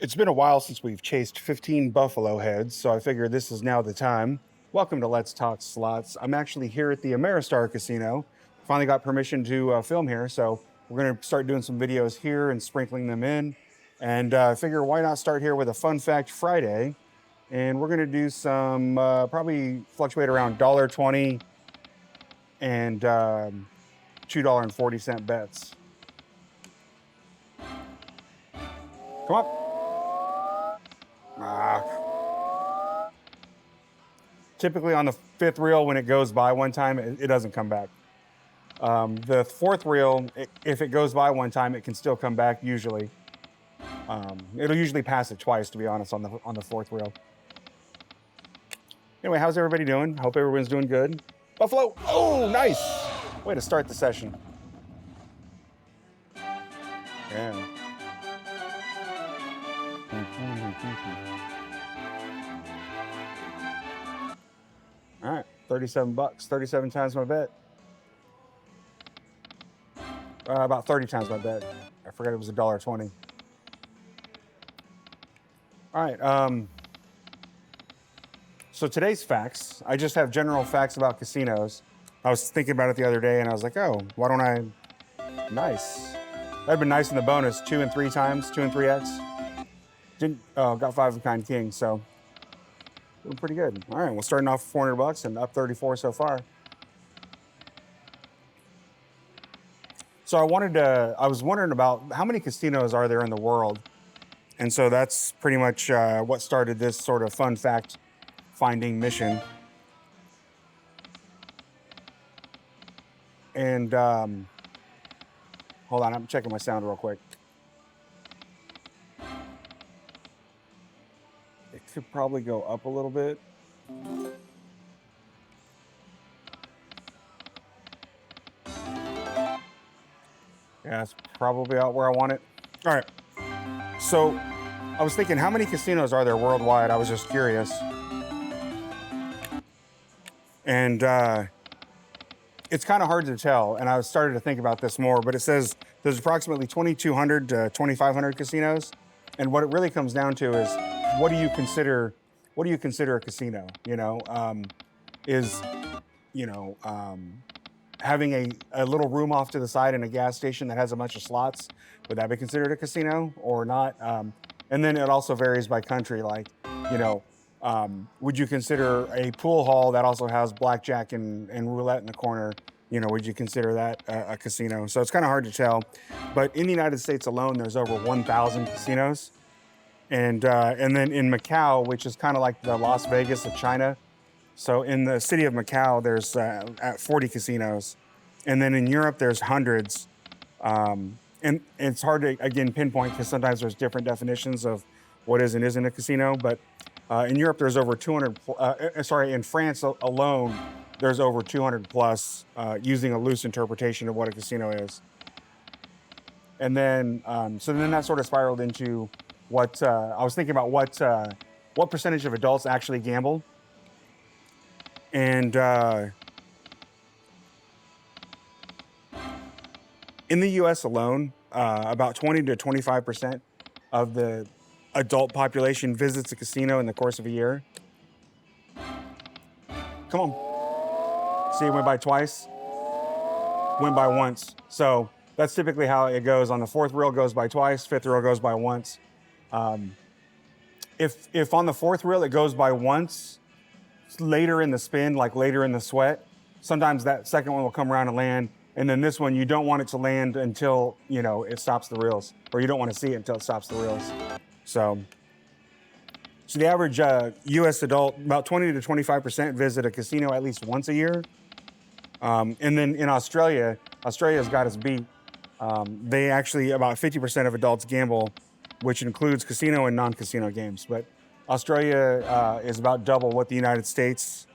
It's been a while since we've chased 15 buffalo heads, so I figure this is now the time. Welcome to Let's Talk Slots. I'm actually here at the Ameristar Casino. Finally got permission to film here, so we're going to start doing some videos here and sprinkling them in. And I figure why not start here with a Fun Fact Friday. And we're going to do some probably fluctuate around $1.20 and $2.40 bets. Come on. Typically on the fifth reel, when it goes by one time, it doesn't come back. The fourth reel, if it goes by one time, it can still come back usually. It'll usually pass it twice, to be honest, on the fourth reel. Anyway, how's everybody doing? Hope everyone's doing good. Buffalo, oh, nice. Way to start the session. Yeah. All right, 37 bucks, 37 times my bet. About 30 times my bet. I forgot it was $1.20. All right, so today's facts, I just have general facts about casinos. I was thinking about it the other day and I was like, oh, why don't I, nice. That'd been nice in the bonus, 2 and 3 times, 2 and 3X. Got 5 of kind king, so doing pretty good. All right, we're starting off with 400 bucks and up 34 so far. So I was wondering about how many casinos are there in the world? And so that's pretty much what started this sort of fun fact finding mission. And hold on, I'm checking my sound real quick. It could probably go up a little bit. Yeah, that's probably out where I want it. All right. So I was thinking, how many casinos are there worldwide? I was just curious. And it's kind of hard to tell. And I started to think about this more, but it says there's approximately 2,200 to 2,500 casinos. And what it really comes down to is, what do you consider a casino? Having a little room off to the side in a gas station that has a bunch of slots, would that be considered a casino or not? And then it also varies by country. Like, would you consider a pool hall that also has blackjack and roulette in the corner? Would you consider that a casino? So it's kind of hard to tell. But in the United States alone, there's over 1,000 casinos. And then in Macau, which is kind of like the Las Vegas of China. So in the city of Macau, there's 40 casinos. And then in Europe, there's hundreds. And it's hard to, again, pinpoint because sometimes there's different definitions of what is and isn't a casino. But in Europe, there's over 200, in France alone, there's over 200 plus using a loose interpretation of what a casino is. And then, so then that sort of spiraled into what, I was thinking about what percentage of adults actually gamble. And in the US alone, about 20 to 25% of the adult population visits a casino in the course of a year. Come on. See, it went by twice, went by once. So that's typically how it goes. On the fourth reel goes by twice, fifth reel goes by once. If on the fourth reel it goes by once, later in the spin, like later in the sweat, sometimes that second one will come around and land. And then this one, you don't want it to land until, it stops the reels, or you don't want to see it until it stops the reels. So the average US adult, about 20 to 25% visit a casino at least once a year. And then in Australia's got us beat. They actually, about 50% of adults gamble, which includes casino and non-casino games. But Australia is about double what the United States,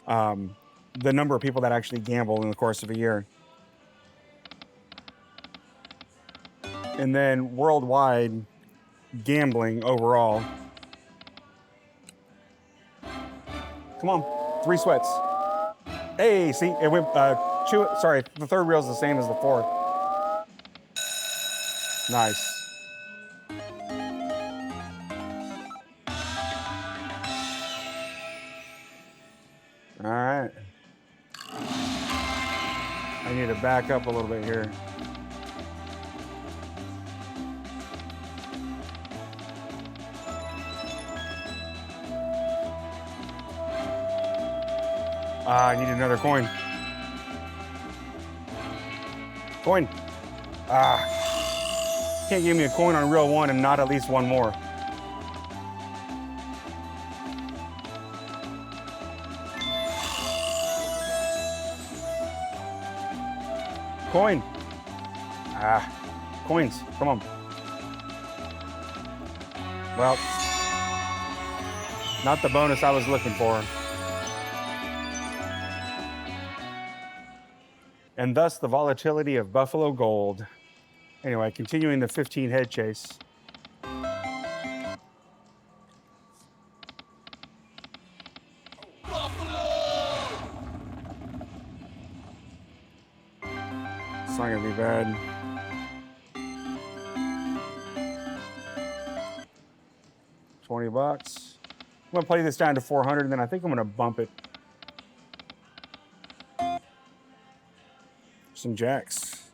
the number of people that actually gamble in the course of a year. And then worldwide gambling overall. Come on, 3 sweats. Hey, see, it went, the third reel is the same as the fourth. Nice. need to back up a little bit here. I need another coin. Coin. Can't give me a coin on reel one and not at least one more. Coin. Coins, come on. Well, not the bonus I was looking for. And thus the volatility of Buffalo Gold. Anyway, continuing the 15 head chase. It's not gonna be bad. $20. I'm gonna play this down to 400, and then I think I'm gonna bump it. Some jacks.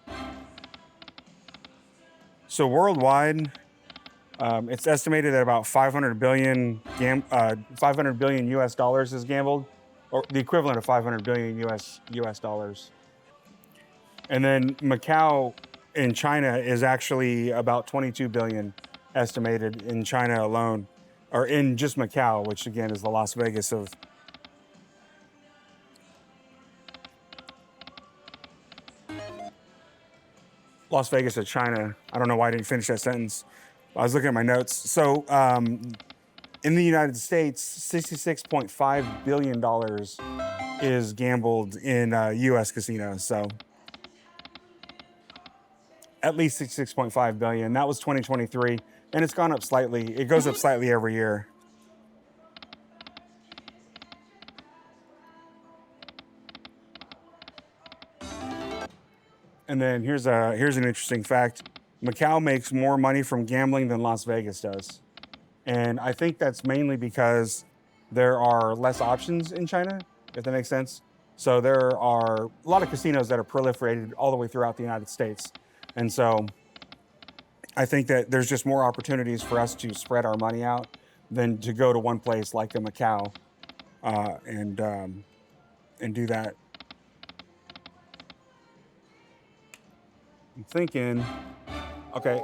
So worldwide, it's estimated that about 500 billion US dollars is gambled, or the equivalent of 500 billion US dollars. And then Macau in China is actually about 22 billion estimated in China alone, or in just Macau, which again is the Las Vegas of. Las Vegas of China. I don't know why I didn't finish that sentence. I was looking at my notes. So in the United States, $66.5 billion is gambled in US casinos. So at least 66.5 billion. That was 2023, and it's gone up slightly. It goes up slightly every year. And then here's an interesting fact. Macau makes more money from gambling than Las Vegas does. And I think that's mainly because there are less options in China, if that makes sense. So there are a lot of casinos that are proliferated all the way throughout the United States. And so I think that there's just more opportunities for us to spread our money out than to go to one place like a Macau and do that. I'm thinking, okay.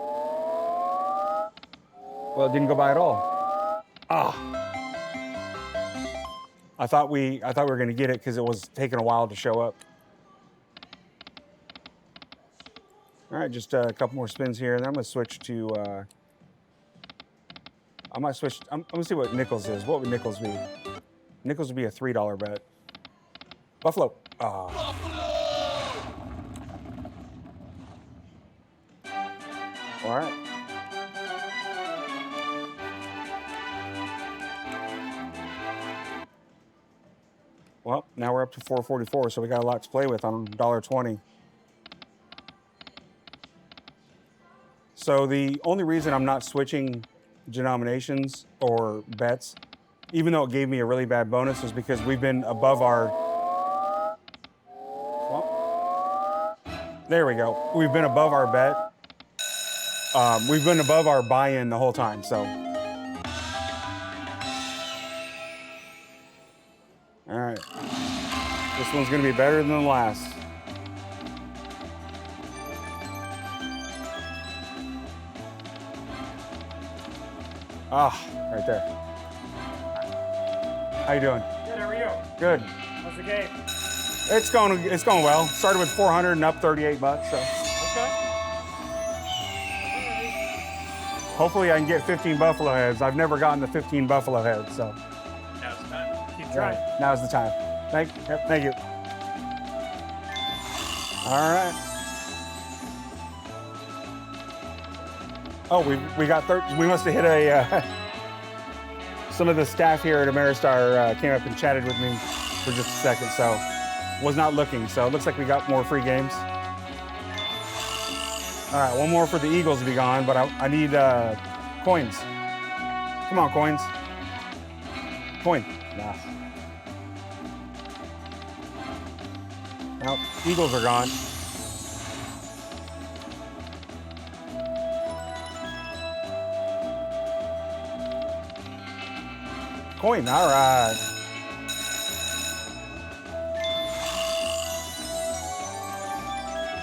Well, it didn't go by at all. I thought we were gonna get it because it was taking a while to show up. All right, just a couple more spins here, and then I'm gonna switch to. I might switch. I'm gonna see what nickels is. What would nickels be? Nickels would be a $3 bet. Buffalo. All right. Well, now we're up to 444, so we got a lot to play with on $1.20. So the only reason I'm not switching denominations or bets, even though it gave me a really bad bonus, is because we've been above our. Well, there we go. We've been above our bet. We've been above our buy-in the whole time, so. All right. This one's gonna be better than the last. Right there. How you doing? Good, how are you? Good. How's the game? It's going well. Started with 400 and up $38, so. Okay. Hopefully I can get 15 buffalo heads. I've never gotten the 15 buffalo heads, so. Now's the time. Keep trying. Now's the time. Thank you. All right. Oh, we got we must have hit a. Some of the staff here at Ameristar came up and chatted with me for just a second, so was not looking. So it looks like we got more free games. All right, one more for the Eagles to be gone, but I need coins. Come on, coins. Coin. Nah. Well, Eagles are gone. Coin, all right.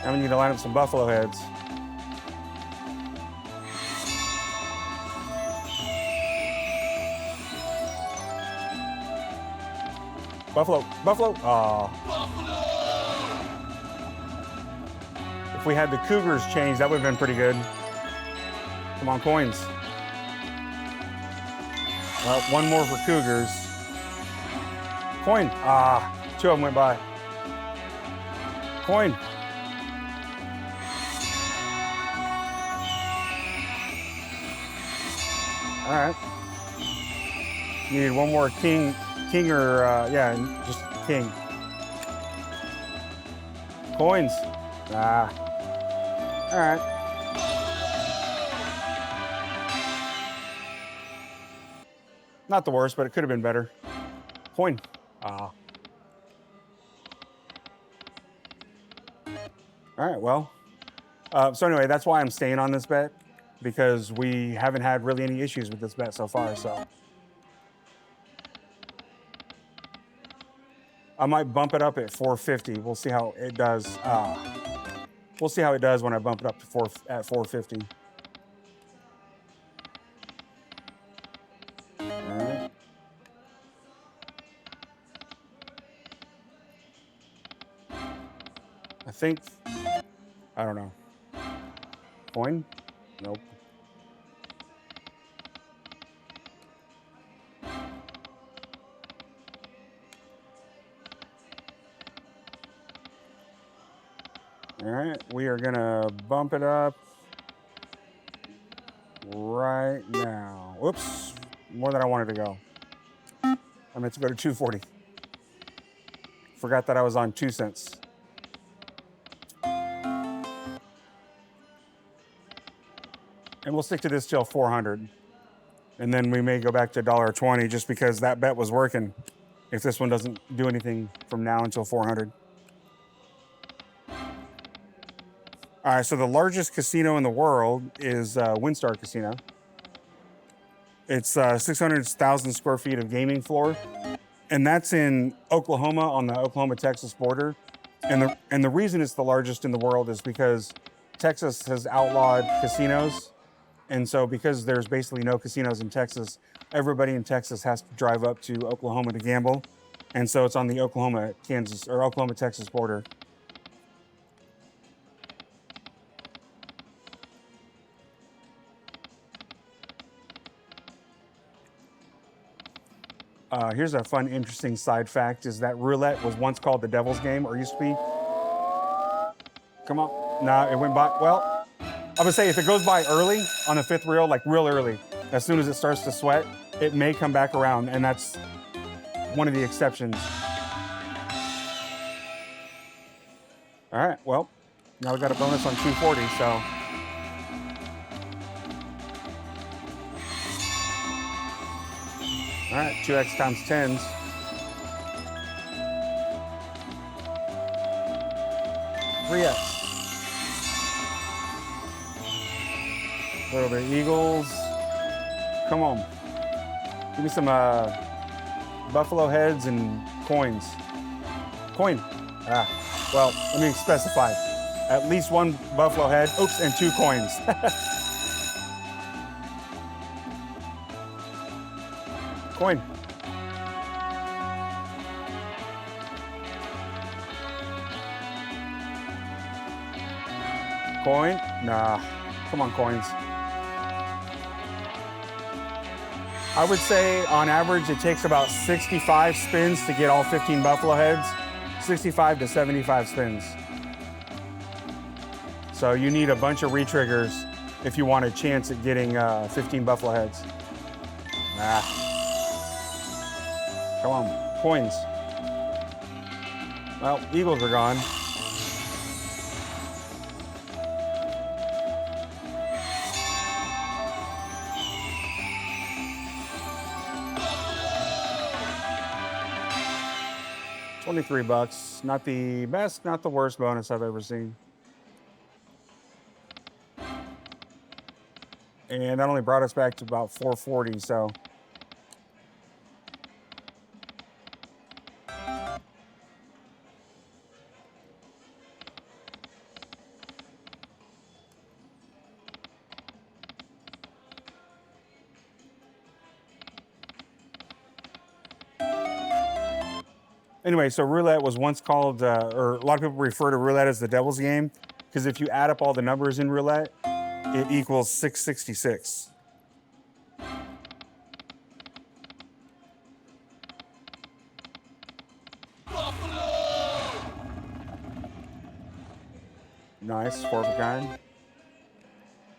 Now we need to line up some buffalo heads. Buffalo, buffalo. Aw. If we had the Cougars change, that would have been pretty good. Come on, coins. Well, one more for Cougars. Coin. Ah, two of them went by. Coin. All right. Needed one more king or, yeah, just king. Coins. Ah. All right. Not the worst, but it could have been better. Coin. Ah. All right, well. So anyway, that's why I'm staying on this bet, because we haven't had really any issues with this bet so far, so. I might bump it up at 450. We'll see how it does. We'll see how it does when I bump it up to 450. All right. I think, I don't know. Coin? Nope. All right, we are gonna bump it up right now. Whoops, more than I wanted to go. I meant to go to 240. Forgot that I was on 2 cents. And we'll stick to this till 400. And then we may go back to $1.20 just because that bet was working if this one doesn't do anything from now until 400. All right, so the largest casino in the world is WinStar Casino. It's 600,000 square feet of gaming floor, and that's in Oklahoma on the Oklahoma-Texas border. And the reason it's the largest in the world is because Texas has outlawed casinos, and so because there's basically no casinos in Texas, everybody in Texas has to drive up to Oklahoma to gamble, and so it's on the Oklahoma-Kansas or Oklahoma-Texas border. Here's a fun, interesting side fact, is that roulette was once called the devil's game, or used to be. Come on. Nah, it went by. Well, I would say if it goes by early on the fifth reel, like real early, as soon as it starts to sweat, it may come back around, and that's one of the exceptions. All right, well, now we got a bonus on 240, so. All right, 2x times 10s. Three X. A little bit of Eagles. Come on. Give me some buffalo heads and coins. Coin. Well, let me specify. At least one buffalo head. Oops, and 2 coins. Coin. Coin? Nah. Come on, coins. I would say on average it takes about 65 spins to get all 15 buffalo heads. 65 to 75 spins. So you need a bunch of retriggers if you want a chance at getting 15 buffalo heads. Come on, coins. Well, Eagles are gone. $23. Not the best, not the worst bonus I've ever seen. And that only brought us back to about 440, so. Anyway, so roulette was once called, or a lot of people refer to roulette as the devil's game, because if you add up all the numbers in roulette, it equals 666. Nice, four of a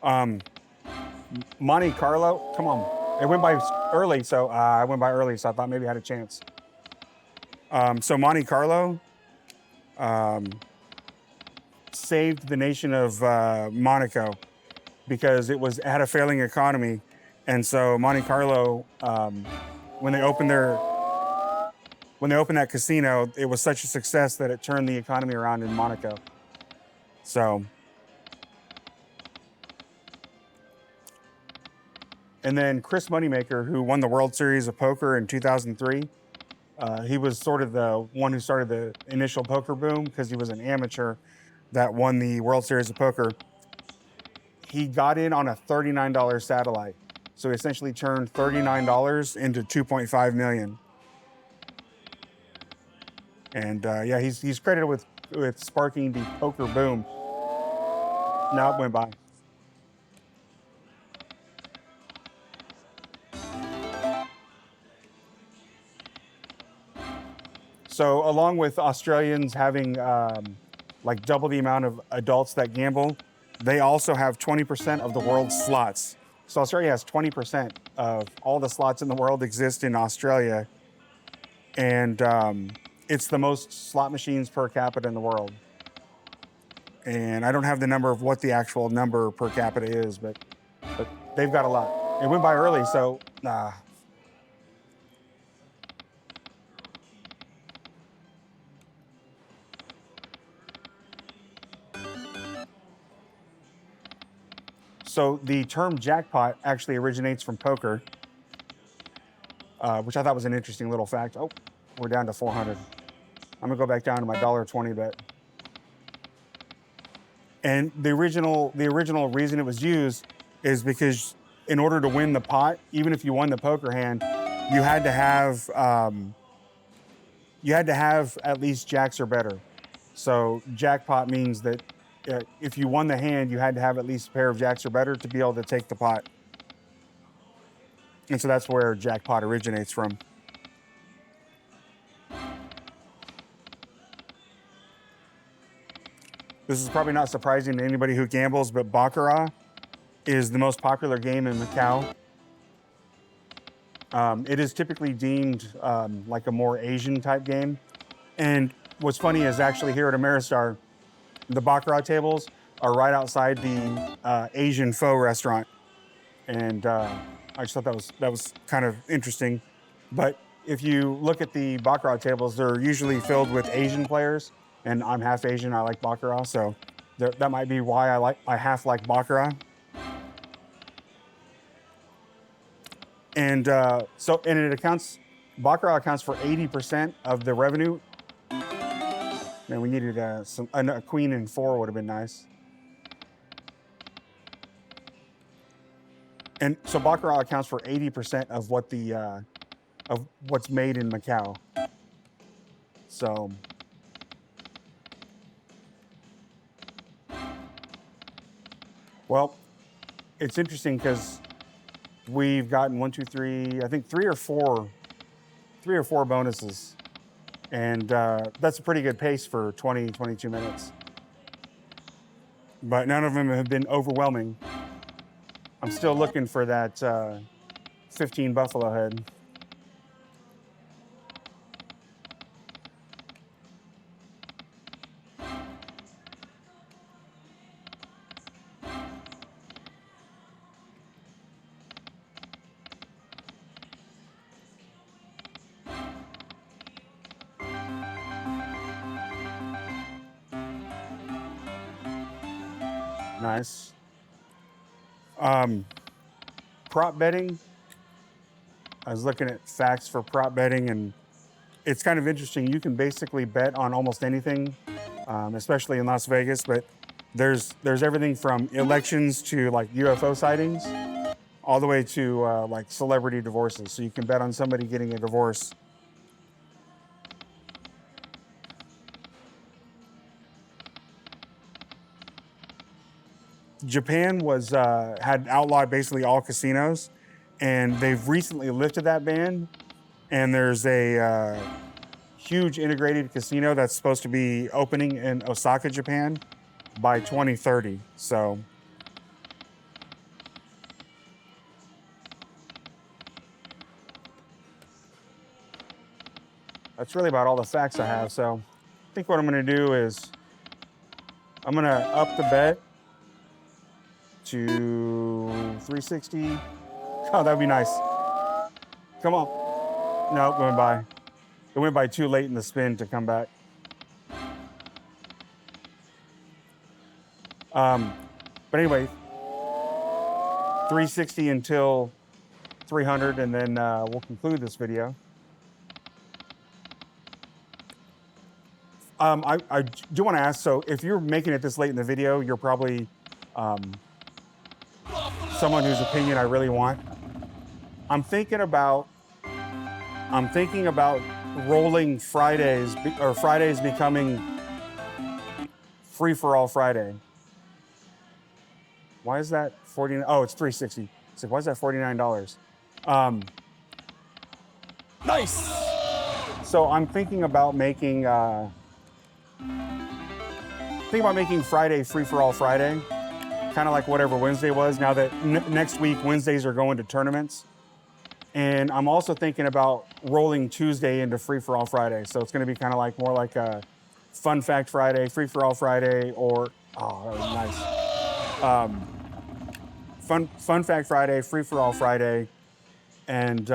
kind. Monte Carlo, come on. It went by early, so I went by early, so I thought maybe I had a chance. So Monte Carlo saved the nation of Monaco because it had a failing economy, and so Monte Carlo, when they opened that casino, it was such a success that it turned the economy around in Monaco. So, and then Chris Moneymaker, who won the World Series of Poker in 2003, he was sort of the one who started the initial poker boom because he was an amateur that won the World Series of Poker. He got in on a $39 satellite. So he essentially turned $39 into $2.5 million. And yeah, he's credited with sparking the poker boom. Now it went by. So along with Australians having like double the amount of adults that gamble, they also have 20% of the world's slots. So Australia has 20% of all the slots in the world exist in Australia. And it's the most slot machines per capita in the world. And I don't have the number of what the actual number per capita is, but they've got a lot. It went by early, so So the term jackpot actually originates from poker, which I thought was an interesting little fact. Oh, we're down to 400. I'm gonna go back down to my $1.20 bet. And the original reason it was used is because in order to win the pot, even if you won the poker hand, you had to have at least jacks or better. So jackpot means that if you won the hand, you had to have at least a pair of jacks or better to be able to take the pot. And so that's where jackpot originates from. This is probably not surprising to anybody who gambles, but Baccarat is the most popular game in Macau. It is typically deemed like a more Asian type game. And what's funny is actually here at Ameristar, the Baccarat tables are right outside the Asian Pho restaurant. And I just thought that was kind of interesting. But if you look at the Baccarat tables, they're usually filled with Asian players. And I'm half Asian, I like Baccarat, so that might be why I half like Baccarat. And Baccarat accounts for 80% of the revenue. Man, we needed a queen and four would have been nice. And so Baccarat accounts for 80% of of what's made in Macau. So. Well, it's interesting because we've gotten 1, 2, 3, I think three or four bonuses. And that's a pretty good pace for 20, 22 minutes. But none of them have been overwhelming. I'm still looking for that 15 buffalo head. Nice. Prop betting. I was looking at facts for prop betting, and it's kind of interesting. You can basically bet on almost anything, especially in Las Vegas. But there's everything from elections to like UFO sightings, all the way to like celebrity divorces. So you can bet on somebody getting a divorce. Japan was had outlawed basically all casinos, and they've recently lifted that ban. And there's a huge integrated casino that's supposed to be opening in Osaka, Japan, by 2030. So. That's really about all the facts I have. So I think what I'm gonna do is I'm gonna up the bet to 360. Oh, that'd be nice. Come on. No, it went by. It went by too late in the spin to come back. But anyway, 360 until 300, and then we'll conclude this video. I do want to ask, so if you're making it this late in the video, you're probably someone whose opinion I really want. I'm thinking about rolling Fridays, or Fridays becoming free for all Friday. Why is that 40? Oh, it's 360. So why is that $49? Nice. So I'm thinking about making Friday free for all Friday, kind of like whatever Wednesday was. Now that next week Wednesdays are going to tournaments, and I'm also thinking about rolling Tuesday into free for all Friday. So it's going to be kind of like more like a Fun Fact Friday, free for all Friday, or that was nice. Fun Fact Friday, free for all Friday, and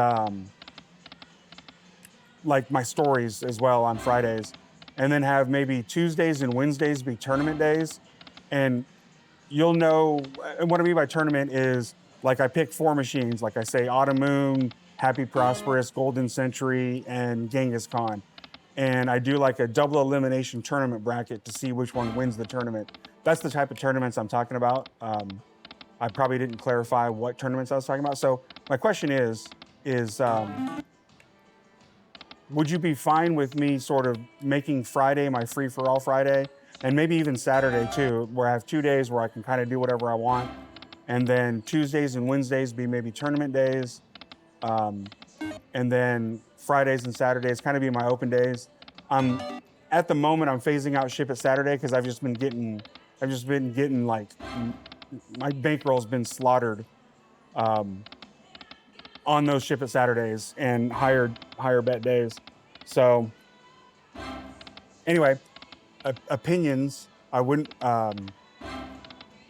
like my stories as well on Fridays. And then have maybe Tuesdays and Wednesdays be tournament days. And you'll know, and what I mean by tournament is, like I pick 4 machines, like I say Autumn Moon, Happy Prosperous, Golden Century, and Genghis Khan. And I do like a double elimination tournament bracket to see which one wins the tournament. That's the type of tournaments I'm talking about. I probably didn't clarify what tournaments I was talking about. So my question is would you be fine with me sort of making Friday my free for all Friday, and maybe even Saturday too, where I have 2 days where I can kind of do whatever I want, and then Tuesdays and Wednesdays be maybe tournament days, and then Fridays and Saturdays kind of be my open days. At the moment I'm phasing out Ship It Saturday because I've just been getting like my bankroll's been slaughtered on those Ship It Saturdays and higher bet days. So anyway, opinions. I wouldn't.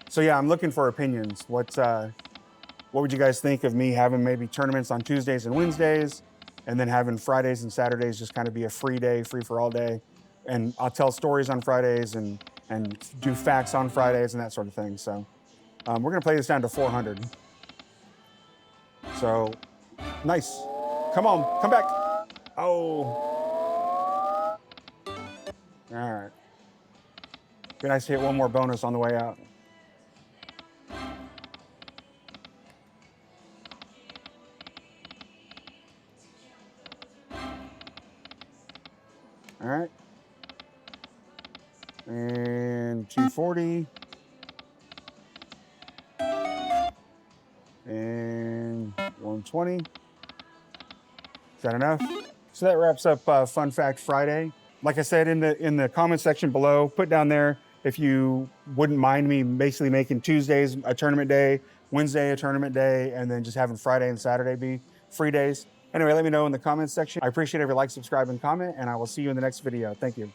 So yeah, I'm looking for opinions. What would you guys think of me having maybe tournaments on Tuesdays and Wednesdays, and then having Fridays and Saturdays just kind of be a free day, free for all day, and I'll tell stories on Fridays and do facts on Fridays and that sort of thing. So we're gonna play this down to 400. So, nice. Come on, come back. Oh. All right. Be nice to hit one more bonus on the way out. All right. And 240. And 120. Is that enough? So that wraps up Fun Fact Friday. Like I said, in the comment section below, put down there if you wouldn't mind me basically making Tuesdays a tournament day, Wednesday a tournament day, and then just having Friday and Saturday be free days. Anyway, let me know in the comments section. I appreciate every like, subscribe, and comment, and I will see you in the next video. Thank you.